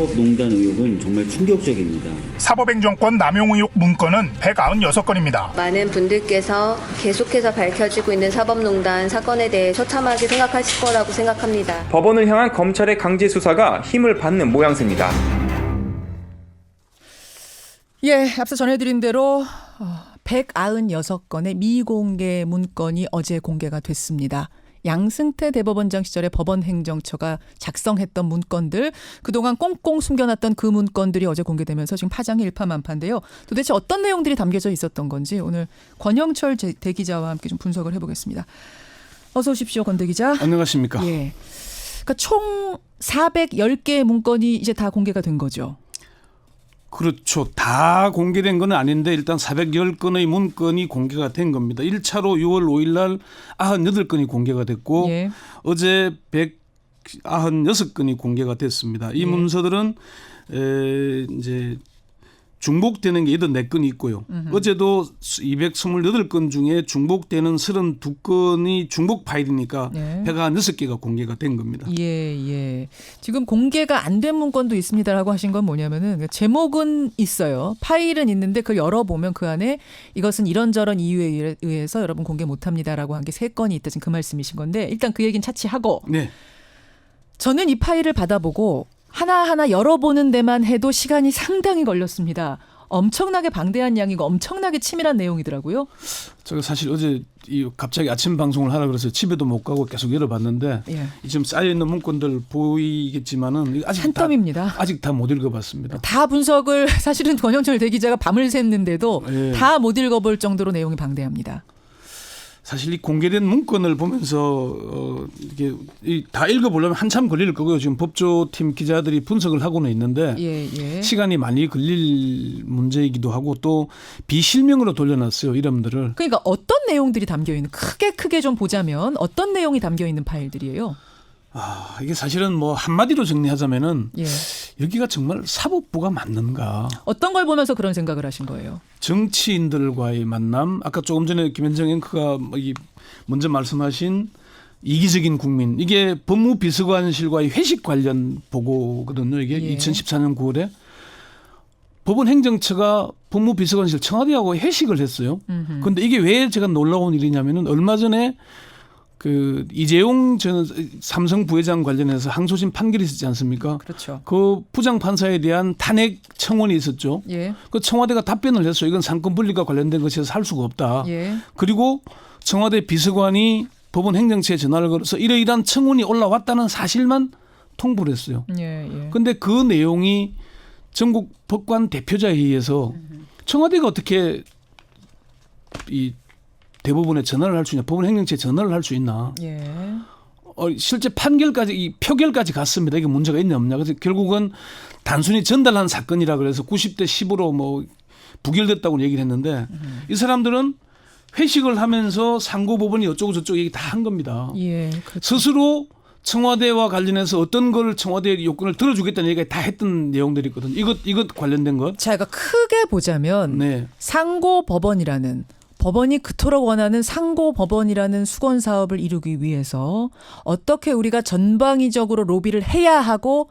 사법농단 의혹은 정말 충격적입니다. 사법행정권 남용 의혹 문건은 196건입니다. 많은 분들께서 계속해서 밝혀지고 있는 사법농단 사건에 대해 처참하게 생각하실 거라고 생각합니다. 법원을 향한 검찰의 강제 수사가 힘을 받는 모양새입니다. 예, 앞서 전해드린 대로 196건의 미공개 문건이 어제 공개가 됐습니다. 양승태 대법원장 시절에 법원행정처가 작성했던 문건들, 그동안 꽁꽁 숨겨놨던 그 문건들이 어제 공개되면서 지금 파장이 일파만파인데요. 도대체 어떤 내용들이 담겨져 있었던 건지 오늘 권영철 대기자와 함께 좀 분석을 해보겠습니다. 어서 오십시오, 권 대기자. 안녕하십니까. 예. 그러니까 총 410개의 문건이 이제 다 공개가 된 거죠. 그렇죠. 다 공개된 건 아닌데 일단 410건의 문건이 공개가 된 겁니다. 1차로 6월 5일 날 98건이 공개가 됐고 예. 어제 196건이 공개가 됐습니다. 이 문서들은 이제 중복되는 게 84건이 있고요. 어제도 228건 중에 중복되는 32건이 중복 파일이니까 예. 196개가 공개가 된 겁니다. 예. 지금 공개가 안 된 문건도 있습니다라고 하신 건 뭐냐면은 제목은 있어요. 파일은 있는데 그걸 열어보면 그 안에 이것은 이런저런 이유에 의해서 여러분 공개 못합니다라고 한 게 3건이 있다. 지금 그 말씀이신 건데 일단 그 얘기는 차치하고 네. 저는 이 파일을 받아보고 하나하나 열어보는 데만 해도 시간이 상당히 걸렸습니다. 엄청나게 방대한 양이고 엄청나게 치밀한 내용이더라고요. 제가 사실 어제 갑자기 아침 방송을 하라 그래서 집에도 못 가고 계속 열어봤는데 예. 지금 쌓여 있는 문건들 보이겠지만은 아직 산더미입니다. 아직 다 못 읽어봤습니다. 다 분석을 사실은 권영철 대기자가 밤을 샜는데도 예. 다 못 읽어볼 정도로 내용이 방대합니다. 사실 이 공개된 문건을 보면서 이게 다 읽어보려면 한참 걸릴 거고요. 지금 법조팀 기자들이 분석을 하고는 있는데 예. 시간이 많이 걸릴 문제이기도 하고 또 비실명으로 돌려놨어요. 이름들을. 그러니까 어떤 내용들이 담겨 있는 크게 좀 보자면 어떤 내용이 담겨 있는 파일들이에요? 이게 사실은 뭐 한마디로 정리하자면은 예. 여기가 정말 사법부가 맞는가. 어떤 걸 보면서 그런 생각을 하신 거예요? 정치인들과의 만남, 아까 조금 전에 김현정 앵커가 먼저 말씀하신 이기적인 국민, 이게 법무비서관실과의 회식 관련 보고거든요. 이게 예. 2014년 9월에 법원 행정처가 법무비서관실 청와대하고 회식을 했어요. 그런데 이게 왜 제가 놀라운 일이냐면은 얼마 전에 그 이재용 전 삼성 부회장 관련해서 항소심 판결이 있었지 않습니까? 그렇죠. 그 부장 판사에 대한 탄핵 청원이 있었죠. 예. 그 청와대가 답변을 했어요. 이건 상권 분리가 관련된 것이어서 할 수가 없다. 예. 그리고 청와대 비서관이 법원 행정처에 전화를 걸어서 이러이러한 청원이 올라왔다는 사실만 통보를 했어요. 그런데 그 내용이 전국 법관 대표자에 의해서 청와대가 어떻게 이 대법원에 전화를 할 수 있냐, 법원 행정처에 전화를 할 수 있나. 예. 실제 판결까지, 이 표결까지 갔습니다. 이게 문제가 있냐 없냐. 그래서 결국은 단순히 전달한 사건이라 그래서 90대 10으로 뭐 부결됐다고 얘기를 했는데 이 사람들은 회식을 하면서 상고법원이 어쩌고 저쩌고 얘기 다 한 겁니다. 예. 그렇죠. 스스로 청와대와 관련해서 어떤 걸 청와대 요건을 들어주겠다는 얘기가 다 했던 내용들이 있거든요. 이것 관련된 것. 자, 그러니까 크게 보자면 네. 상고법원이라는 법원이 그토록 원하는 상고법원이라는 수건 사업을 이루기 위해서 어떻게 우리가 전방위적으로 로비를 해야 하고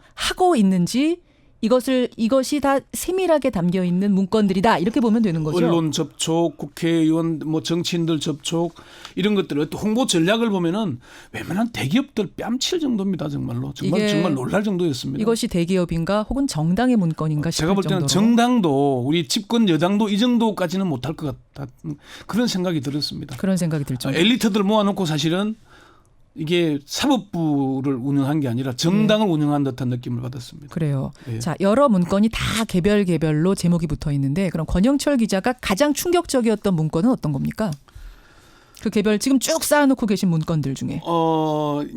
있는지 이것이 다 세밀하게 담겨 있는 문건들이다. 이렇게 보면 되는 거죠. 언론 접촉, 국회의원, 뭐 정치인들 접촉 이런 것들, 또 홍보 전략을 보면은 웬만한 대기업들 뺨칠 정도입니다. 정말 놀랄 정도였습니다. 이것이 대기업인가 혹은 정당의 문건인가 싶을 제가 볼 때는 정도로. 정당도 우리 집권 여당도 이 정도까지는 못할 것 같다. 그런 생각이 들었습니다. 그런 생각이 들 정도. 엘리트들 모아놓고 사실은 이게 사법부를 운영한 게 아니라 정당을 운영한 듯한 느낌을 받았습니다. 그래요. 예. 자, 여러 문건이 다 개별로 제목이 붙어 있는데 그럼 권영철 기자가 가장 충격적이었던 문건은 어떤 겁니까? 그 개별 지금 쭉 쌓아놓고 계신 문건들 중에.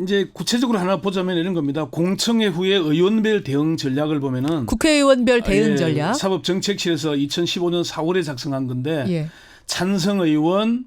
이제 구체적으로 하나 보자면 이런 겁니다. 공청회 후에 의원별 대응 전략을 보면은 국회의원별 대응 전략. 사법정책실에서 2015년 4월에 작성한 건데 예. 찬성 의원,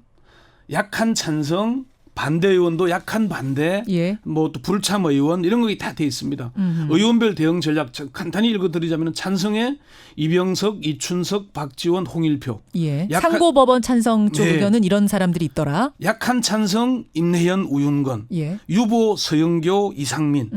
약한 찬성, 반대 의원도 약한 반대, 예. 뭐 또 불참 의원 이런 것이 다 돼 있습니다. 의원별 대응 전략 간단히 읽어드리자면 찬성에 이병석, 이춘석, 박지원, 홍일표. 예. 상고법원 찬성 쪽 네. 의견은 이런 사람들이 있더라. 약한 찬성 임내현, 우윤건. 예. 유보 서영교, 이상민.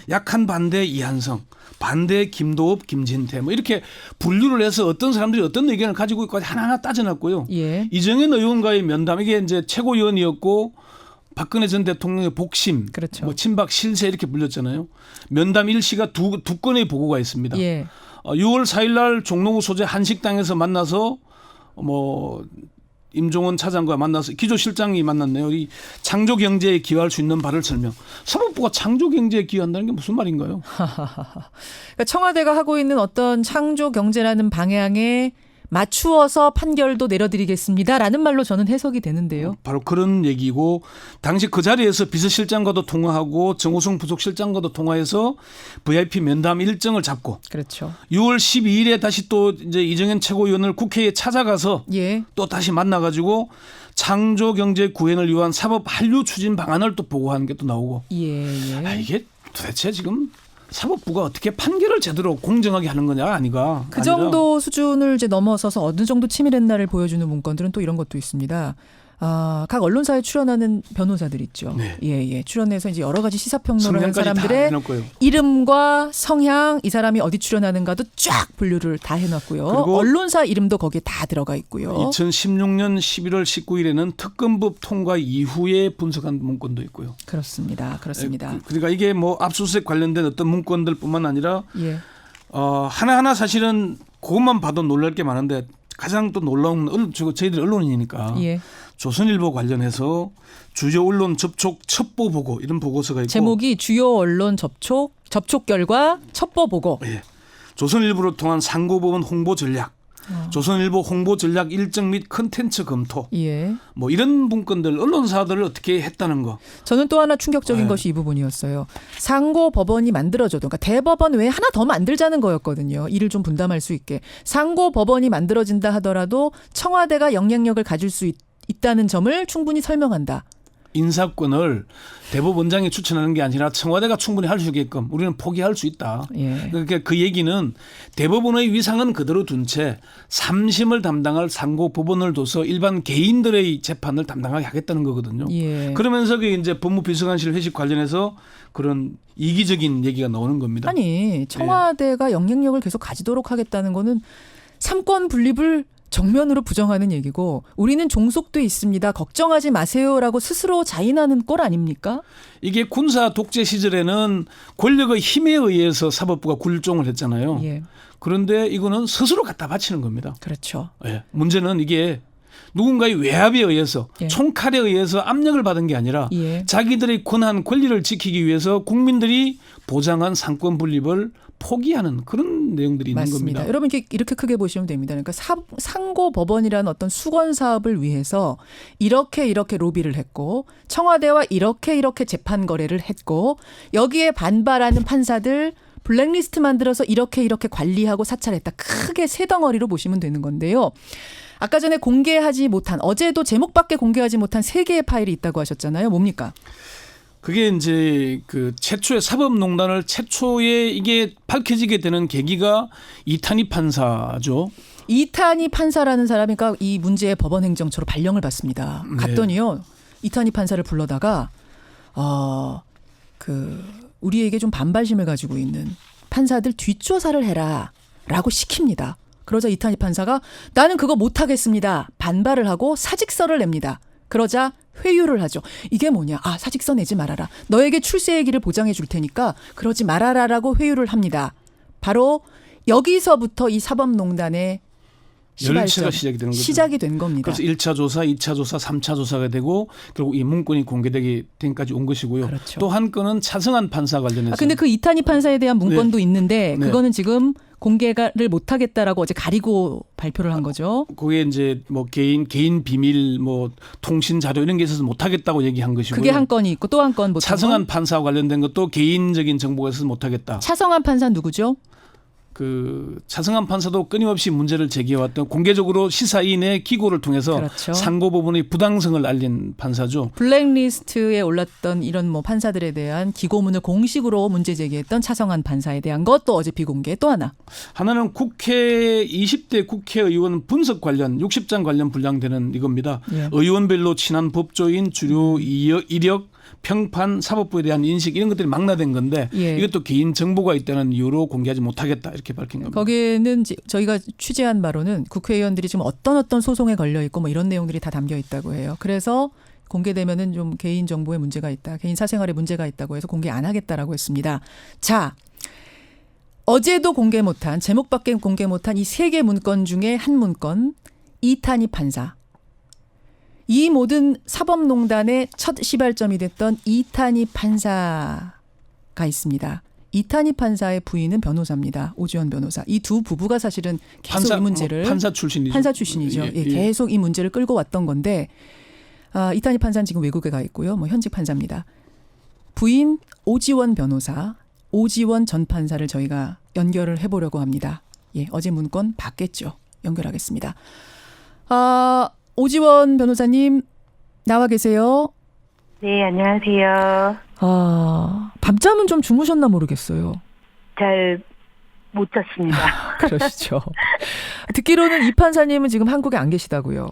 약한 반대 이한성. 반대 김도읍, 김진태. 뭐 이렇게 분류를 해서 어떤 사람들이 어떤 의견을 가지고 있고 하나하나 따져놨고요. 예. 이정현 의원과의 면담 이게 이제 최고위원이었고 박근혜 전 대통령의 복심, 그렇죠. 뭐 친박 실세 이렇게 불렸잖아요. 면담 일시가 두 건의 보고가 있습니다. 예. 6월 4일 날 종로구 소재 한식당에서 만나서 뭐 임종원 차장과 만나서 기조실장이 만났네요. 이 창조경제에 기여할 수 있는 바를 설명. 사법부가 창조경제에 기여한다는 게 무슨 말인가요? 그러니까 청와대가 하고 있는 어떤 창조경제라는 방향에 맞추어서 판결도 내려드리겠습니다라는 말로 저는 해석이 되는데요. 바로 그런 얘기고 당시 그 자리에서 비서실장과도 통화하고 정호성 부속실장과도 통화해서 VIP 면담 일정을 잡고 그렇죠. 6월 12일에 다시 또 이제 이정현 최고위원을 국회에 찾아가서 예. 또 다시 만나가지고 창조경제 구현을 위한 사법 한류 추진 방안을 또 보고하는 게 또 나오고 예. 예. 이게 도대체 지금 사법부가 어떻게 판결을 제대로 공정하게 하는 거냐 아니가. 그 정도 수준을 이제 넘어서서 어느 정도 치밀했나를 보여주는 문건들은 또 이런 것도 있습니다. 각 언론사에 출연하는 변호사들 있죠. 네. 예. 출연해서 이제 여러 가지 시사평론을 한 성향까지 다 사람들의 해놓고요. 이름과 성향, 이 사람이 어디 출연하는가도 쫙 분류를 다 해놨고요. 그리고 언론사 이름도 거기에 다 들어가 있고요. 2016년 11월 19일에는 특검법 통과 이후에 분석한 문건도 있고요. 그렇습니다. 그러니까 이게 뭐 압수수색 관련된 어떤 문건들뿐만 아니라 예. 하나하나 사실은 그것만 봐도 놀랄 게 많은데 가장 또 놀라운 저희들 언론이니까 예. 조선일보 관련해서 주요 언론 접촉 첩보 보고 이런 보고서가 있고 제목이 주요 언론 접촉 결과 첩보 보고. 예. 조선일보를 통한 상고법원 홍보 전략, 조선일보 홍보 전략 일정 및 컨텐츠 검토, 예. 뭐 이런 문건들 언론사들을 어떻게 했다는 거. 저는 또 하나 충격적인 것이 이 부분이었어요. 상고 법원이 만들어져도, 그러니까 대법원 외에 하나 더 만들자는 거였거든요. 일을 좀 분담할 수 있게. 상고 법원이 만들어진다 하더라도 청와대가 영향력을 가질 수 있다는 점을 충분히 설명한다. 인사권을 대법원장이 추천하는 게 아니라 청와대가 충분히 할 수 있게끔 우리는 포기할 수 있다. 예. 그러니까 그 얘기는 대법원의 위상은 그대로 둔 채 3심을 담당할 상고법원을 둬서 일반 개인들의 재판을 담당하게 하겠다는 거거든요. 예. 그러면서 그 이제 법무비서관실 회식 관련해서 그런 이기적인 얘기가 나오는 겁니다. 아니 청와대가 영향력을 계속 가지도록 하겠다는 거는 삼권 분립을 정면으로 부정하는 얘기고 우리는 종속돼 있습니다. 걱정하지 마세요라고 스스로 자인하는 꼴 아닙니까? 이게 군사 독재 시절에는 권력의 힘에 의해서 사법부가 굴종을 했잖아요. 예. 그런데 이거는 스스로 갖다 바치는 겁니다. 그렇죠. 예. 문제는 이게 누군가의 외압에 의해서 예. 총칼에 의해서 압력을 받은 게 아니라 예. 자기들의 권한 권리를 지키기 위해서 국민들이 보장한 상권 분립을 포기하는 그런 내용들이 있는 맞습니다. 겁니다. 여러분 이렇게 크게 보시면 됩니다. 그러니까 상고법원이라는 어떤 수건 사업을 위해서 이렇게 로비를 했고 청와대와 이렇게 재판 거래를 했고 여기에 반발하는 판사들 블랙리스트 만들어서 이렇게 관리하고 사찰했다. 크게 세 덩어리로 보시면 되는 건데요. 아까 전에 공개하지 못한 어제도 제목밖에 공개하지 못한 3개의 파일이 있다고 하셨잖아요. 뭡니까? 그게 이제 그 최초의 사법농단을 최초에 이게 밝혀지게 되는 계기가 이탄희 판사죠. 이탄희 판사라는 사람이 그러니까 이 문제의 법원 행정처로 발령을 받습니다. 갔더니요. 이탄희 판사를 불러다가 우리에게 좀 반발심을 가지고 있는 판사들 뒷조사를 해라라고 시킵니다. 그러자 이탄희 판사가 나는 그거 못하겠습니다. 반발을 하고 사직서를 냅니다. 그러자 회유를 하죠. 이게 뭐냐. 사직서 내지 말아라. 너에게 출세의기를 보장해 줄 테니까 그러지 말아라라고 회유를 합니다. 바로 여기서부터 이 사법농단의 열차가 시작이 되는 거죠. 시작이 된 겁니다. 그래서 1차 조사, 2차 조사, 3차 조사가 되고 결국 이 문건이 공개되기 전까지 온 것이고요. 그렇죠. 또 한 건은 차승한 판사 관련해서. 근데 그 이탄희 판사에 대한 문건도 있는데 네. 그거는 지금 공개를 못 하겠다라고 어제 가리고 발표를 한 거죠. 그게 이제 뭐 개인 비밀 뭐 통신 자료 이런 게 있어서 못 하겠다고 얘기한 것이고요. 그게 한 건이 있고 또 한 건 차승한 판사와 관련된 것도 개인적인 정보가 있어서 못 하겠다. 차성한 판사 누구죠? 그 차승환 판사도 끊임없이 문제를 제기해왔던 공개적으로 시사인의 기고를 통해서 그렇죠. 상고 부분의 부당성을 알린 판사죠. 블랙리스트에 올랐던 이런 뭐 판사들에 대한 기고문을 공식으로 문제 제기했던 차성환 판사에 대한 것도 어제 비공개. 또 하나는 국회 20대 국회의원 분석 관련 60장 관련 분량되는 이겁니다. 예. 의원별로 친한 법조인, 주요 이력, 평판, 사법부에 대한 인식 이런 것들이 망라된 건데 예. 이것도 개인 정보가 있다는 이유로 공개하지 못하겠다 이렇게 밝힌 겁니다. 거기에는 저희가 취재한 바로는 국회의원들이 지금 어떤 소송에 걸려 있고 뭐 이런 내용들이 다 담겨 있다고 해요. 그래서 공개되면은 좀 개인 정보에 문제가 있다, 개인 사생활에 문제가 있다고 해서 공개 안 하겠다라고 했습니다. 자, 어제도 공개 못한, 제목밖에 공개 못한 이 3개 문건 중에 한 문건, 이탄희 판사. 이 모든 사법농단의 첫 시발점이 됐던 이탄희 판사가 있습니다. 이탄희 판사의 부인은 변호사입니다. 오지원 변호사. 이 두 부부가 사실은 계속 이 문제를 판사 출신이죠. 판사 출신이죠. 예, 계속 이 문제를 끌고 왔던 건데 이탄희 판사는 지금 외국에 가 있고요. 뭐 현직 판사입니다. 부인 오지원 변호사, 오지원 전 판사를 저희가 연결을 해보려고 합니다. 예, 어제 문건 받겠죠. 연결하겠습니다. 오지원 변호사님 나와 계세요? 네, 안녕하세요. 밤잠은 좀 주무셨나 모르겠어요. 잘 못 잤습니다. 그러시죠. 듣기로는 이 판사님은 지금 한국에 안 계시다고요?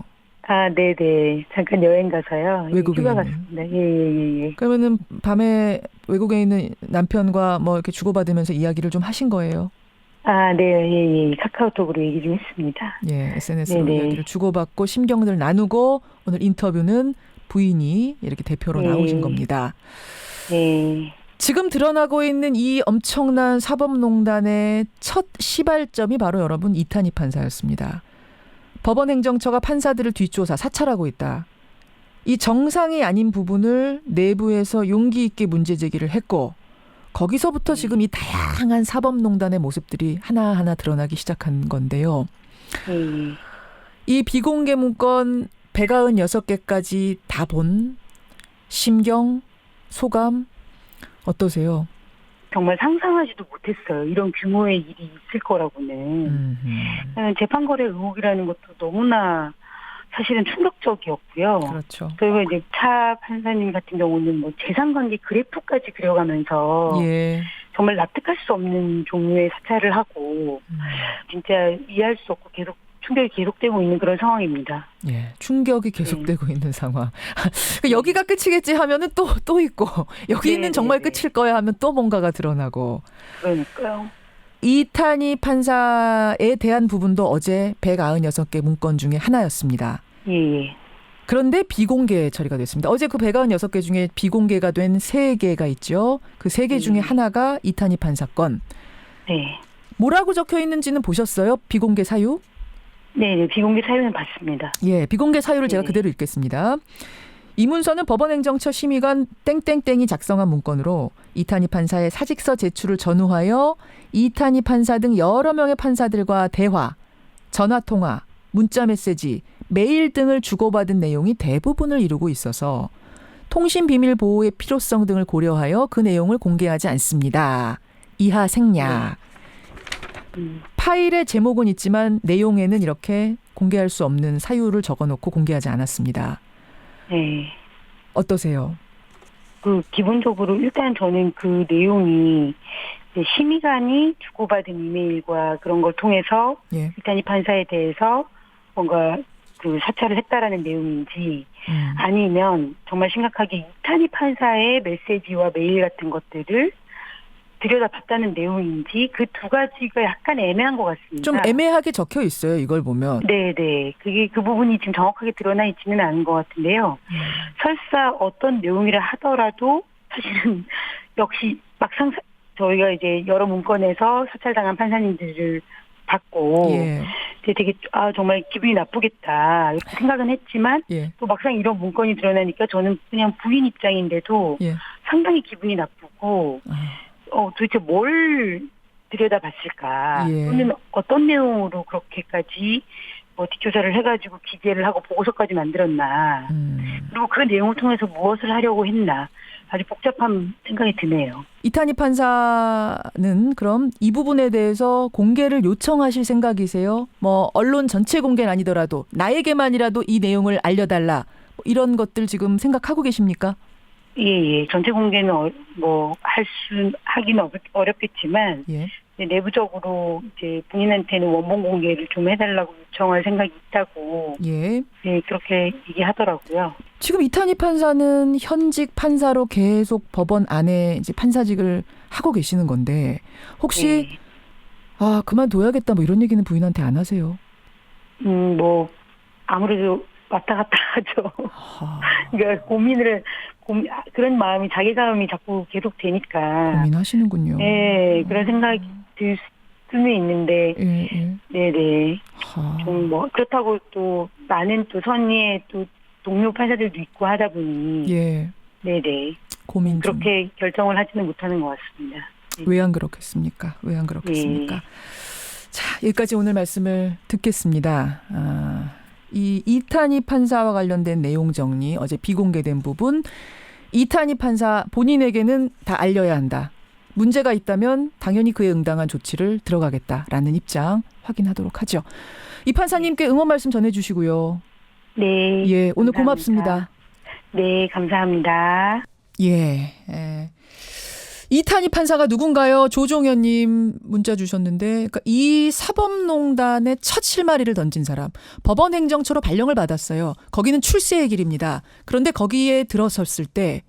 네네. 잠깐 여행 가서요. 외국에 휴가 있는. 갔습니다. 예. 그러면은 밤에 외국에 있는 남편과 뭐 이렇게 주고받으면서 이야기를 좀 하신 거예요? 네. 카카오톡으로 얘기 좀 했습니다. 예, SNS로 네네. 이야기를 주고받고 심경을 나누고 오늘 인터뷰는 부인이 이렇게 대표로 나오신 겁니다. 네. 지금 드러나고 있는 이 엄청난 사법농단의 첫 시발점이 바로 여러분 이탄희 판사였습니다. 법원행정처가 판사들을 뒷조사, 사찰하고 있다. 이 정상이 아닌 부분을 내부에서 용기 있게 문제 제기를 했고 거기서부터 지금 이 다양한 사법농단의 모습들이 하나하나 드러나기 시작한 건데요. 이 비공개 문건 196개까지 다 본 심경, 소감 어떠세요? 정말 상상하지도 못했어요. 이런 규모의 일이 있을 거라고는. 재판거래 의혹이라는 것도 너무나 사실은 충격적이었고요. 그렇죠. 그리고 이제 차 판사님 같은 경우는 뭐 재산관계 그래프까지 그려가면서 정말 납득할 수 없는 종류의 사찰을 하고 진짜 이해할 수 없고 계속 충격이 계속되고 있는 그런 상황입니다. 예, 충격이 계속되고 있는 상황. 여기가 끝이겠지 하면은 또 있고 여기는 정말 끝일 거야 하면 또 뭔가가 드러나고. 그러니까요. 이탄희 판사에 대한 부분도 어제 196개 문건 중에 하나였습니다. 예. 그런데 비공개 처리가 됐습니다. 어제 그 196개 중에 비공개가 된 3개가 있죠. 그 3개 중에 하나가 이탄희 판사 건. 네. 뭐라고 적혀 있는지는 보셨어요? 비공개 사유? 네, 비공개 사유는 봤습니다. 예, 비공개 사유를 제가 그대로 읽겠습니다. 이 문서는 법원행정처 심의관 땡땡땡이 작성한 문건으로 이탄희 판사의 사직서 제출을 전후하여 이탄희 판사 등 여러 명의 판사들과 대화, 전화통화, 문자메시지, 메일 등을 주고받은 내용이 대부분을 이루고 있어서 통신비밀 보호의 필요성 등을 고려하여 그 내용을 공개하지 않습니다. 이하 생략. 파일의 제목은 있지만 내용에는 이렇게 공개할 수 없는 사유를 적어놓고 공개하지 않았습니다. 네. 어떠세요? 기본적으로 일단 저는 그 내용이 심의관이 주고받은 이메일과 그런 걸 통해서 이탄희 판사에 대해서 뭔가 사찰을 했다라는 내용인지 아니면 정말 심각하게 이탄희 판사의 메시지와 메일 같은 것들을 들여다봤다는 내용인지 그 두 가지가 약간 애매한 것 같습니다. 좀 애매하게 적혀 있어요. 이걸 보면. 네네. 그 부분이 지금 정확하게 드러나 있지는 않은 것 같은데요. 설사 어떤 내용이라 하더라도 사실은 역시 막상 저희가 이제 여러 문건에서 사찰당한 판사님들을 봤고 되게 정말 기분이 나쁘겠다 이렇게 생각은 했지만 또 막상 이런 문건이 드러나니까 저는 그냥 부인 입장인데도 상당히 기분이 나쁘고 도대체 뭘 들여다봤을까? 또는 어떤 내용으로 그렇게까지 뒷조사를 해가지고 기재를 하고 보고서까지 만들었나? 그리고 그 내용을 통해서 무엇을 하려고 했나? 아주 복잡한 생각이 드네요. 이탄희 판사는 그럼 이 부분에 대해서 공개를 요청하실 생각이세요? 뭐 언론 전체 공개는 아니더라도 나에게만이라도 이 내용을 알려달라. 뭐 이런 것들 지금 생각하고 계십니까? 예. 전체 공개는 하기는 어렵겠지만 예. 내부적으로 이제 본인한테는 원본 공개를 좀 해달라고 요청할 생각이 있다고. 예. 네, 그렇게 얘기하더라고요. 지금 이탄희 판사는 현직 판사로 계속 법원 안에 이제 판사직을 하고 계시는 건데 혹시 네. 그만둬야겠다 뭐 이런 얘기는 부인한테 안 하세요? 아무래도 왔다 갔다 하죠. 그러니까 그런 마음이 자괴감이 자꾸 계속 되니까. 고민하시는군요. 네, 그런 생각이 들 수는 있는데. 예. 네네. 좀 그렇다고 또 나는 또 선의의 또 동료 판사들도 있고 하다 보니. 예. 네네. 고민 좀. 그렇게 결정을 하지는 못하는 것 같습니다. 네. 왜 안 그렇겠습니까? 네. 자, 여기까지 오늘 말씀을 듣겠습니다. 이 이탄희 판사와 관련된 내용 정리, 어제 비공개된 부분, 이탄희 판사 본인에게는 다 알려야 한다. 문제가 있다면 당연히 그에 응당한 조치를 들어가겠다라는 입장 확인하도록 하죠. 이 판사님께 응원 말씀 전해주시고요. 네. 예, 오늘 감사합니다. 고맙습니다. 네, 감사합니다. 예. 이탄희 판사가 누군가요? 조종현님 문자 주셨는데, 그러니까 이 사법농단의 첫 실마리를 던진 사람, 법원 행정처로 발령을 받았어요. 거기는 출세의 길입니다. 그런데 거기에 들어섰을 때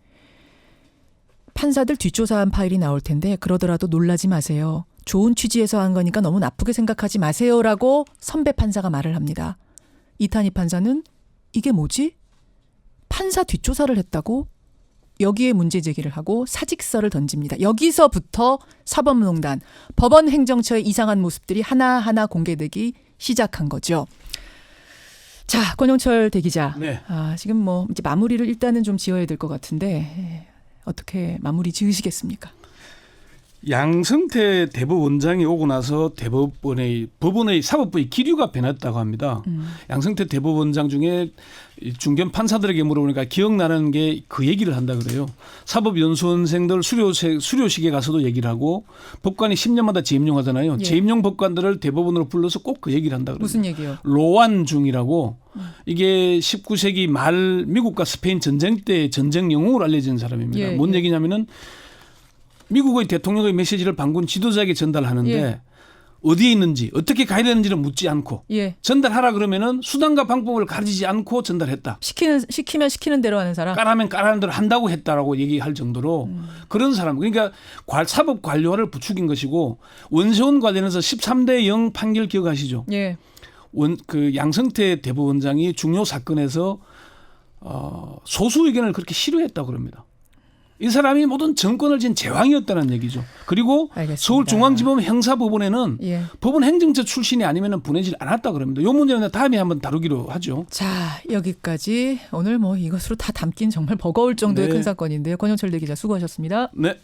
판사들 뒷조사한 파일이 나올 텐데 그러더라도 놀라지 마세요. 좋은 취지에서 한 거니까 너무 나쁘게 생각하지 마세요라고 선배 판사가 말을 합니다. 이탄희 판사는 이게 뭐지? 판사 뒷조사를 했다고? 여기에 문제 제기를 하고 사직서를 던집니다. 여기서부터 사법농단, 법원 행정처의 이상한 모습들이 하나하나 공개되기 시작한 거죠. 자, 권영철 대기자. 네. 지금 이제 마무리를 일단은 좀 지어야 될 것 같은데 어떻게 마무리 지으시겠습니까? 양승태 대법원장이 오고 나서 법원의 사법부의 기류가 변했다고 합니다. 양승태 대법원장 중에 중견 판사들에게 물어보니까 기억나는 게 그 얘기를 한다 그래요. 사법연수원생들 수료식에 가서도 얘기를 하고 법관이 10년마다 재임용하잖아요. 예. 재임용 법관들을 대법원으로 불러서 꼭 그 얘기를 한다 그래요. 무슨 얘기요? 로완 중이라고 이게 19세기 말 미국과 스페인 전쟁 때 전쟁 영웅으로 알려진 사람입니다. 뭔 얘기냐면은 미국의 대통령의 메시지를 반군 지도자에게 전달하는데 예. 어디에 있는지 어떻게 가야 되는지를 묻지 않고 전달하라 그러면은 수단과 방법을 가리지 않고 전달했다. 시키면 시키는 대로 하는 사람. 까라면 까라는 대로 한다고 했다라고 얘기할 정도로 그런 사람. 그러니까 사법 관료화를 부추긴 것이고 원세훈 관련해서 13대 0 판결 기억하시죠? 예. 그 양승태 대법원장이 중요 사건에서 소수 의견을 그렇게 싫어했다고 그럽니다. 이 사람이 모든 정권을 진 제왕이었다는 얘기죠. 그리고 알겠습니다. 서울중앙지법 형사법원에는 법원 행정처 출신이 아니면 보내질 않았다 그럽니다. 이 문제는 다음에 한번 다루기로 하죠. 자, 여기까지 오늘 이것으로 다 담긴 정말 버거울 정도의 큰 사건인데요. 권영철 대기자 수고하셨습니다. 네.